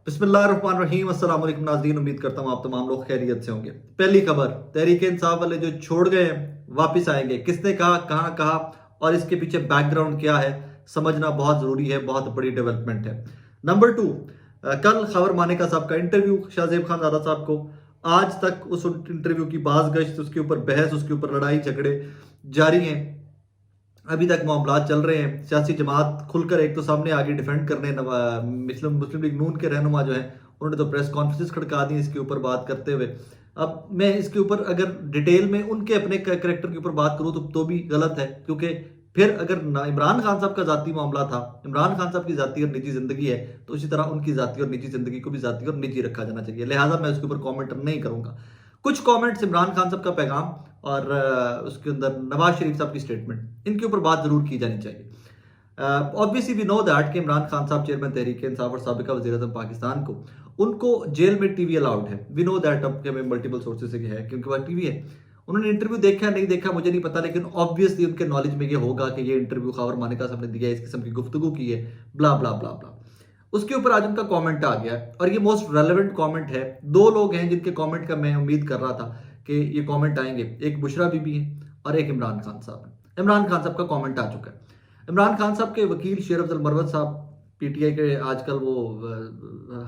बिस्मिल्लाहिर्रहमानिर्रहीम। अस्सलाम वालेकुम नाज़रीन, उम्मीद करता हूँ आप तमाम लोग खैरियत से होंगे। पहली खबर, तहरीक इंसाफ वाले जो छोड़ गए हैं वापस आएंगे। किसने कहा, कहाँ कहा और इसके पीछे बैकग्राउंड क्या है समझना बहुत ज़रूरी है, बहुत बड़ी डेवलपमेंट है। नंबर 2, कल खबर मानेका साहब का इंटरव्यू शाहजेब खान ज़ादा साहब को, आज तक उस इंटरव्यू की बाज़गश्त, उसके ऊपर बहस, उसके ऊपर लड़ाई झगड़े जारी हैं। अभी तक मामला चल रहे हैं। सियासी जमात खुलकर एक तो सामने आगे डिफेंड करने, मुस्लिम मुस्लिम लीग नून के रहनुमा जो हैं उन्होंने तो प्रेस कॉन्फ्रेंस खड़का दी इसके ऊपर बात करते हुए। अब मैं इसके ऊपर अगर डिटेल में उनके अपने करेक्टर के ऊपर बात करूं तो भी गलत है, क्योंकि फिर अगर इमरान खान साहब का जाती मामला था, इमरान खान साहब की जाती और निजी जिंदगी है, तो इसी तरह उनकी जाती और निजी जिंदगी को भी जाती और निजी रखा जाना चाहिए। लिहाजा मैं उसके ऊपर कॉमेंट नहीं करूंगा। कुछ कमेंट्स इमरान खान साहब का पैगाम और उसके अंदर नवाज शरीफ साहब की स्टेटमेंट, इनके ऊपर बात जरूर की जानी चाहिए। ऑब्वियसली वी नो दैट कि इमरान खान साहब चेयरमैन तहरीक इंसाफ और साबिका वज़ीर-ए-आज़म पाकिस्तान को, उनको जेल में टीवी अलाउड है। वी नो दैट, अब हमें मल्टीपल सोर्सेज से है कि उनके पास टीवी है। उन्होंने इंटरव्यू देखा नहीं देखा मुझे नहीं पता, लेकिन ऑब्वियसली उनके नॉलेज में ये होगा कि ये इंटरव्यू खबर मानेका साहब ने दिया है, इस किस्म की गुफ्तगू की है, ब्ला ब्ला ब्ला ब्ला। उसके ऊपर आज उनका कमेंट आ गया और ये मोस्ट रेलेवेंट कमेंट है। दो लोग हैं जिनके कमेंट का मैं उम्मीद कर रहा था कि ये कमेंट आएंगे, एक बुशरा बीबी है और एक इमरान खान साहब है। इमरान खान साहब का कमेंट आ चुका है। इमरान खान साहब के वकील शेर अफजल मरवत साहब, पीटीआई के आजकल वो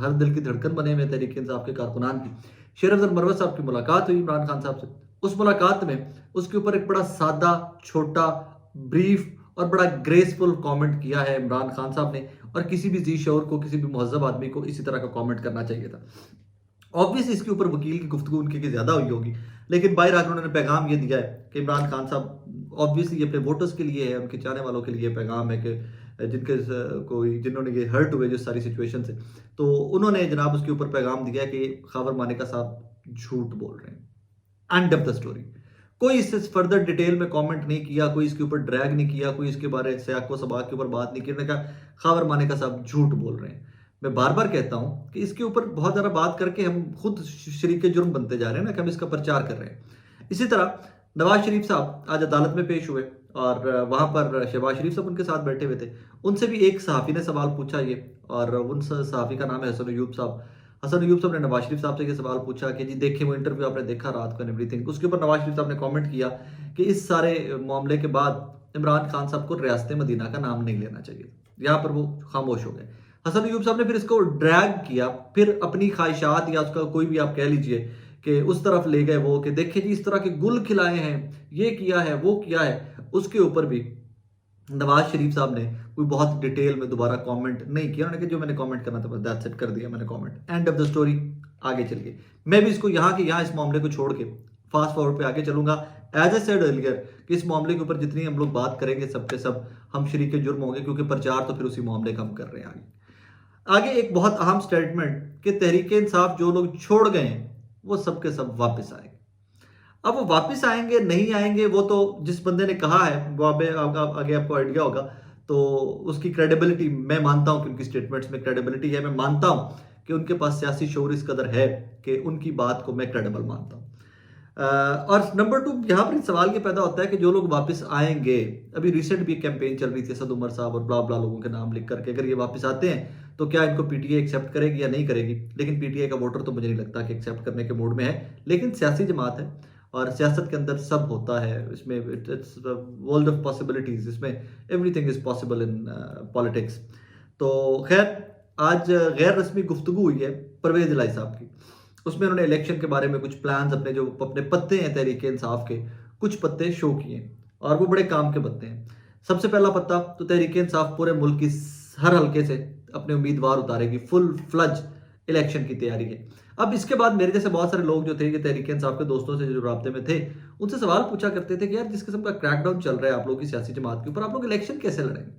हर दिल की धड़कन बने हुए तहरीक इंसाफ के कारकुनान की, शेर अफजल मरवत साहब की मुलाकात हुई इमरान खान साहब से। उस मुलाकात में उसके ऊपर एक बड़ा सादा, छोटा, ब्रीफ और बड़ा ग्रेसफुल कमेंट किया है इमरान खान साहब ने, और किसी भी जी शौर को, किसी भी महजब आदमी को इसी तरह का कमेंट करना चाहिए था। ऑब्वियसली इसके ऊपर वकील की गुफ्तगू उनकी की ज्यादा हुई होगी, लेकिन बाहर आकर उन्होंने पैगाम ये दिया है कि इमरान खान साहब ऑब्वियसली ये अपने वोटर्स के लिए है, उनके चाहने वालों के लिए पैगाम है कि कोई जिन्होंने ये हर्ट हुए जो सारी सिचुएशन से, तो उन्होंने जनाब उसके ऊपर पैगाम दिया कि खबर मानेका साहब झूठ बोल रहे हैं। End of the story. कोई इससे फर्दर डिटेल में कमेंट नहीं किया, कोई इसके ऊपर ड्रैग नहीं किया, कोई इसके बारे से आपको सबाक के ऊपर बात नहीं की। उन्होंने कहा खबर मानेका साहब झूठ बोल रहे हैं। मैं बार बार कहता हूं कि इसके ऊपर बहुत ज़्यादा बात करके हम खुद शरीक जुर्म बनते जा रहे हैं ना, कि हम इसका प्रचार कर रहे हैं। इसी तरह नवाज शरीफ साहब आज अदालत में पेश हुए और वहां पर शहबाज शरीफ साहब उनके साथ बैठे हुए थे। उनसे भी एक सहाफ़ी ने सवाल पूछा ये, और उन सहाफ़ी का नाम है हसन अयूब साहब। हसन अयूब साहब ने नवाज शरीफ साहब से ये सवाल पूछा कि जी देखें वो इंटरव्यू आपने देखा रात को, एवरीथिंग। उसके ऊपर नवाज शरीफ साहब ने कमेंट किया कि इस सारे मामले के बाद इमरान खान साहब को रियासत मदीना का नाम नहीं लेना चाहिए। यहाँ पर वो खामोश हो गए। हसन अयूब साहब ने फिर इसको ड्रैग किया, फिर अपनी ख्वाहिशात या उसका कोई भी आप कह लीजिए कि उस तरफ ले गए वो, कि देखिए जी इस तरह के गुल खिलाए हैं, ये किया है, वो किया है। उसके ऊपर भी नवाज शरीफ साहब ने कोई बहुत डिटेल में दोबारा कमेंट नहीं किया। उन्होंने कहा जो मैंने कमेंट करना था बस दैट्स इट, कर दिया मैंने comment, end of the story. आगे चलिए, मैं भी इसको यहाँ के यहाँ इस मामले को छोड़ के फास्ट फॉरवर्ड पे आगे चलूंगा। एज ए सेड अर्लियर कि इस मामले के ऊपर जितनी हम लोग बात करेंगे सब के सब हम शरीक जुर्म होंगे, क्योंकि प्रचार तो फिर उसी मामले का हम कर रहे हैं। आगे एक बहुत अहम स्टेटमेंट कि तहरीक इंसाफ जो लोग छोड़ गए हैं वो सब के सब वापस आएंगे। अब वो वापस आएंगे नहीं आएंगे वो तो जिस बंदे ने कहा है वो आगे आपको आइडिया होगा। तो उसकी क्रेडिबिलिटी मैं मानता हूं कि उनकी स्टेटमेंट्स में क्रेडिबिलिटी है। मैं मानता हूं कि उनके पास सियासी शौर इस कदर है कि उनकी बात को मैं क्रेडिबल मानता हूं। और नंबर 2, यहाँ पर सवाल ये पैदा होता है कि जो लोग वापस आएंगे, अभी रिसेंट भी कैंपेन चल रही थी असद उमर साहब और ब्ला ब्ला लोगों के नाम लिख करके, अगर ये वापस आते हैं तो क्या इनको पीटीआई एक्सेप्ट करेगी या नहीं करेगी। लेकिन पीटीआई का वोटर तो मुझे नहीं लगता कि एक्सेप्ट करने के मूड में है, लेकिन सियासी जमात है और सियासत के अंदर सब होता है। इसमें इट्स वर्ल्ड ऑफ पॉसिबिलिटीज, इसमें everything is possible in politics. तो खैर आज गैर रस्मी गुफ्तगू हुई है परवेज इलाही साहब की। उसमें उन्होंने इलेक्शन के बारे में कुछ प्लान्स, अपने जो अपने पत्ते हैं तहरीक इंसाफ के, कुछ पत्ते शो किए और वो बड़े काम के पत्ते हैं। सबसे पहला पत्ता तो तहरीक इंसाफ पूरे मुल्क की हर हल्के से अपने उम्मीदवार उतारेगी, फुल फ्लज इलेक्शन की तैयारी है। अब इसके बाद मेरे जैसे बहुत सारे लोग जो थे कि तहरीक इंसाफ के दोस्तों से जो राब्ते में थे, उनसे सवाल पूछा करते थे कि यार जिस किस्म का क्रैकडाउन चल रहा है आप लोग की सियासी जमात के ऊपर, आप लोग इलेक्शन कैसे लड़ेंगे,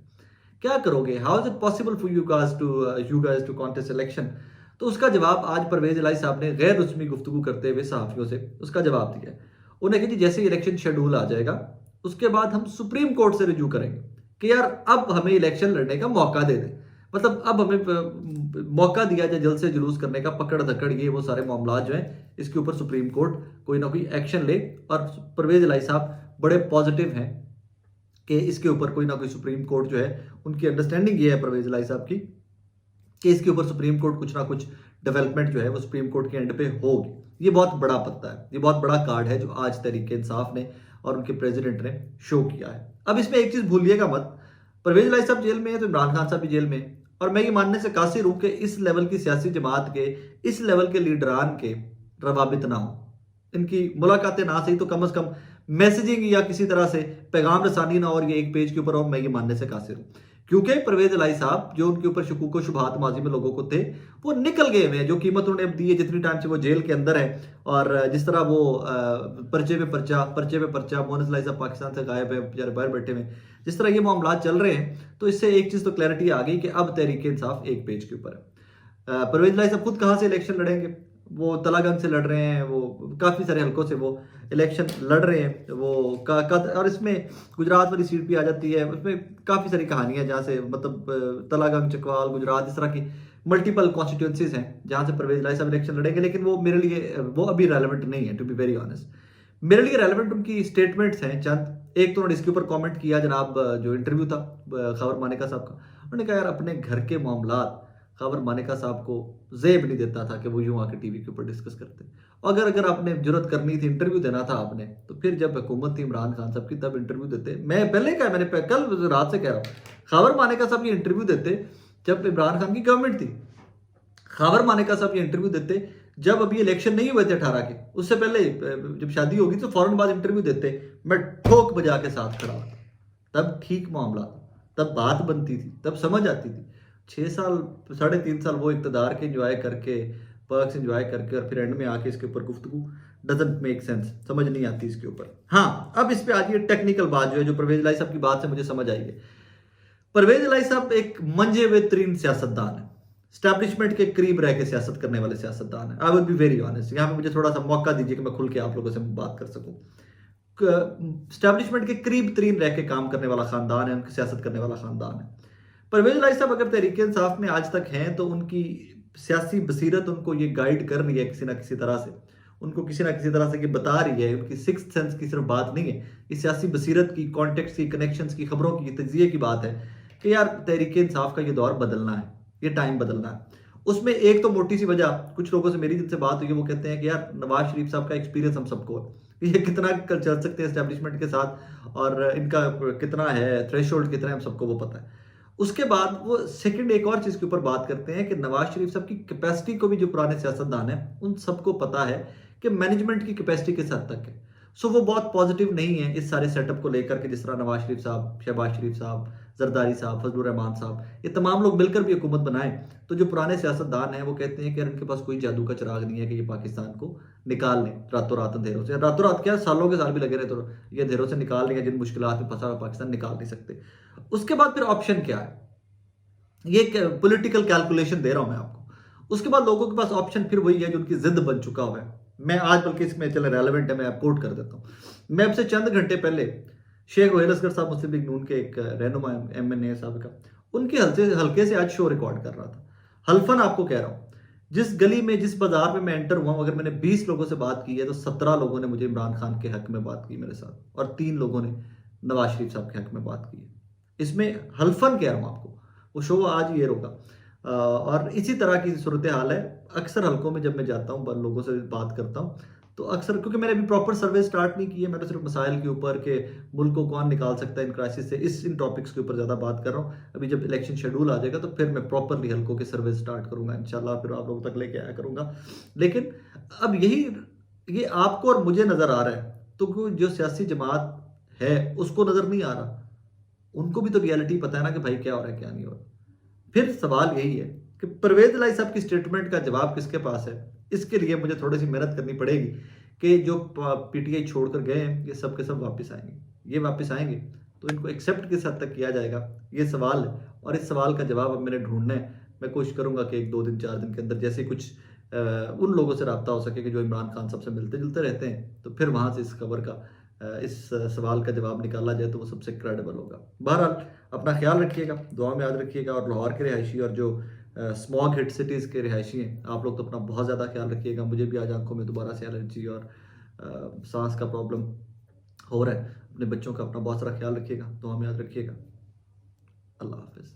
क्या करोगे, how is it possible for you guys to contest election. तो उसका जवाब आज परवेज इलाही साहब ने गैर रस्मी गुफ्तगू करते हुए सहाफियों से उसका जवाब दिया। उन्हें कहा कि जैसे इलेक्शन शेड्यूल आ जाएगा उसके बाद हम सुप्रीम कोर्ट से रिज्यू करेंगे कि यार अब हमें इलेक्शन लड़ने का मौका दे दें, मतलब अब हमें मौका दिया जाए जल्द से जुलूस करने का, पकड़ धकड़ ये वो सारे मामला जो हैं इसके ऊपर सुप्रीम कोर्ट कोई ना कोई एक्शन ले। और परवेज इलाही साहब बड़े पॉजिटिव हैं कि इसके ऊपर कोई ना कोई सुप्रीम कोर्ट जो है, उनकी अंडरस्टैंडिंग ये है परवेज इलाही साहब की कि इसके ऊपर सुप्रीम कोर्ट कुछ ना कुछ डेवलपमेंट जो है वो सुप्रीम कोर्ट के एंड पे होगी। ये बहुत बड़ा पत्ता है, ये बहुत बड़ा कार्ड है जो आज तहरीक इंसाफ ने और उनके प्रेसिडेंट ने शो किया है। अब इसमें एक चीज भूलिएगा मत, परवेज इलाही साहब जेल में है तो इमरान खान साहब भी जेल में है, और मैं ये मानने से कासिर हूं कि इस लेवल की सियासी जमात के, इस लेवल के लीडरान के रवाबित ना हो, इनकी मुलाकातें ना सही तो कम से कम मैसेजिंग या किसी तरह से पैगाम रसानी ना, और ये एक पेज के ऊपर हो, मैं ये मानने से कासिर हूं। क्योंकि परवेज इलाही साहब जो उनके ऊपर शकूक व शुबहात माजी में लोगों को थे, वो निकल गए हुए हैं। जो कीमत उन्होंने दी है, जितनी टाइम से वो जेल के अंदर है, और जिस तरह वो पर्चे पे पर्चा मोहन इलाही साहब पाकिस्तान से गायब है, बेचारे बाहर बैठे हुए, जिस तरह ये मामला चल रहे हैं, तो इससे एक चीज तो क्लैरिटी आ गई कि अब तहरीक इंसाफ एक पेज के ऊपर है। परवेज इलाही साहब खुद कहां से इलेक्शन लड़ेंगे? वो तलागंज से लड़ रहे हैं, वो काफी सारे हलकों से वो इलेक्शन लड़ रहे हैं, वो और इसमें गुजरात वाली सीट भी आ जाती है। उसमें काफी सारी कहानियां जहाँ से मतलब तलागंज, चकवाल, गुजरात, इस तरह की मल्टीपल कॉन्स्टिट्यूंसीज हैं जहां से परवेज इलाही साहब इलेक्शन लड़ेंगे। लेकिन वो मेरे लिए वो अभी रेलेवेंट नहीं है, टू बी वेरी ऑनेस्ट। मेरे लिए रेलेवेंट उनकी स्टेटमेंट्स हैं चंद। एक तो उन्होंने इसके ऊपर कमेंट किया, जनाब जो इंटरव्यू था खबर मानेका साहब का, उन्होंने कहा यार अपने घर के मामलात खबर मानेका साहब को जेब नहीं देता था कि वो यूं आके टीवी के ऊपर डिस्कस करते। अगर आपने जरूरत करनी थी, इंटरव्यू देना था आपने, तो फिर जब हुकूमत थी इमरान खान साहब की तब इंटरव्यू देते। मैं पहले कहा, मैंने कल रात से कह रहा हूँ, खबर मानेका साहब ये इंटरव्यू देते जब इमरान खान की गवर्नमेंट थी। खबर मानेका साहब ये इंटरव्यू देते जब अभी इलेक्शन नहीं हुए थे 18 के, उससे पहले जब शादी होगी तो फौरन बाद इंटरव्यू देते। मैं ठोक बजा के साथ खड़ा था, तब ठीक मामला था, तब बात बनती थी, तब समझ आती थी। 6 साल 3.5 साल वो इक़्तिदार के एंजॉय करके, पर्क्स एंजॉय करके, और फिर एंड में आके इसके ऊपर गुफ्तगू डजंट मेक सेंस, समझ नहीं आती इसके ऊपर। हाँ, अब इस पे आज ये टेक्निकल बात जो है, जो परवेज इलाही साहब की बात से मुझे समझ आई है। परवेज इलाही साहब एक मंजे हुए तरीन सियासतदान है, स्टैब्लिशमेंट के करीब रह के सियासत करने वाले सियासतदान है। I will be very honest, यहाँ पे मुझे थोड़ा सा मौका दीजिए कि मैं खुल के आप लोगों से बात कर सकूं। स्टैब्लिशमेंट के करीब तरीन रह के काम करने वाला खानदान है, उनकी सियासत करने वाला खानदान है। परवेज इलाही साहब अगर तहरीक इंसाफ में आज तक हैं तो उनकी सियासी बसीरत उनको ये गाइड कर रही है किसी ना किसी तरह से, उनको किसी ना किसी तरह से ये बता रही है। उनकी सिक्स्थ सेंस की सिर्फ बात नहीं है, ये सियासी बसीरत की, कॉन्टेक्स्ट की, कनेक्शंस की, खबरों की, तजिए की बात है कि यार तहरीक इंसाफ का ये दौर बदलना है, ये टाइम बदलना है। उसमें एक तो मोटी सी वजह, कुछ लोगों से मेरी जिनसे बात हुई है वो कहते हैं कि यार नवाज शरीफ साहब का एक्सपीरियंस हम सबको है, ये कितना चल सकते हैं एस्टेब्लिशमेंट के साथ, और इनका कितना है थ्रेशोल्ड, कितना है, हम सबको वो पता है। उसके बाद वो सेकंड एक और चीज के ऊपर बात करते हैं कि नवाज शरीफ साहब की कैपेसिटी को भी जो पुराने सियासतदान है उन सबको पता है कि मैनेजमेंट की कैपेसिटी किस हद तक है। सो वो बहुत पॉजिटिव नहीं है इस सारे सेटअप को लेकर के, जिस तरह नवाज शरीफ साहब, शहबाज शरीफ साहब, जरदारी साहब, फजलुर रहमान साहब, ये तमाम लोग मिलकर भी हुकूमत बनाए। तो जो पुराने सियासतदान हैं वो कहते हैं कि यार इनके पास कोई जादू का चिराग नहीं है कि ये पाकिस्तान को निकाल लें रातों रात अंधेरों से। रातों रात क्या, सालों के साल भी लगे रहे तो ये अंधेरों से निकाल लेंगे, जिन मुश्किलात में फंसा हुआ पाकिस्तान निकाल नहीं सकते। उसके बाद फिर ऑप्शन क्या है, ये पॉलिटिकल कैलकुलेशन दे रहा हूं मैं आपको। उसके बाद लोगों के पास ऑप्शन फिर वही है जो उनकी जिद बन चुका हुआ है। मैं आज बल्कि इसमें चले रेलेवेंट है, मैं कोट कर देता हूं। मैं आपसे चंद घंटे पहले शेख रोहेल असगर साहब, मुस्लिम लीग नून के एक रहनुमा MNA साहब का, उनके हल्के से आज शो रिकॉर्ड कर रहा था। हल्फन आपको कह रहा हूं, जिस गली में, जिस बाजार में मैं एंटर हुआ, अगर मैंने 20 लोगों से बात की है तो 17 लोगों ने मुझे इमरान खान के हक में बात की मेरे साथ, और 3 लोगों ने नवाज शरीफ साहब के हक में बात की है। इसमें हल्फन कह रहा हूं आपको, वो शो आज ये होगा। और इसी तरह की सूरत हाल है। अक्सर हलकों में जब मैं जाता हूँ, लोगों से बात करता हूँ, तो अक्सर, क्योंकि मैंने अभी प्रॉपर सर्वे स्टार्ट नहीं की है, मैं तो सिर्फ मसाइल के ऊपर के मुल्क को कौन निकाल सकता है इन क्राइसिस से, इन टॉपिक्स के ऊपर ज़्यादा बात कर रहा हूँ। अभी जब इलेक्शन शेड्यूल आ जाएगा तो फिर मैं प्रॉपरली हलकों के सर्वे स्टार्ट करूंगा इंशाल्लाह, फिर आप लोगों तक लेके आया करूंगा। लेकिन अब ये आपको और मुझे नज़र आ रहा है, तो जो सियासी जमात है उसको नज़र नहीं आ रहा। उनको भी तो रियलिटी पता है ना कि भाई क्या हो रहा है, क्या नहीं हो रहा। फिर सवाल यही है कि परवेज इलाही साहब की स्टेटमेंट का जवाब किसके पास है। इसके लिए मुझे थोड़ी सी मेहनत करनी पड़ेगी कि जो PTI छोड़कर गए हैं ये सब के सब वापस आएंगे। ये वापस आएंगे तो इनको एक्सेप्ट किस हद तक किया जाएगा, ये सवाल है। और इस सवाल का जवाब अब मैंने ढूंढना है। मैं कोशिश करूंगा कि 1 2 दिन 4 दिन के अंदर जैसे कुछ उन लोगों से रब्ता हो सके कि जो इमरान खान साहब से मिलते जुलते रहते हैं, तो फिर वहां से इस खबर का, इस सवाल का जवाब निकाला जाए तो वो सबसे क्रेडिबल होगा। बहरहाल अपना ख्याल रखिएगा, दुआ में याद रखिएगा। और लाहौर के रिहायशी और जो स्मॉग हिट सिटीज़ के रिहायशी हैं, आप लोग तो अपना बहुत ज़्यादा ख्याल रखिएगा। मुझे भी आज आंखों में दोबारा से एलर्जी और सांस का प्रॉब्लम हो रहा है। अपने बच्चों का अपना बहुत सारा ख्याल रखिएगा, दुआ में याद रखिएगा। अल्लाह हाफिज़।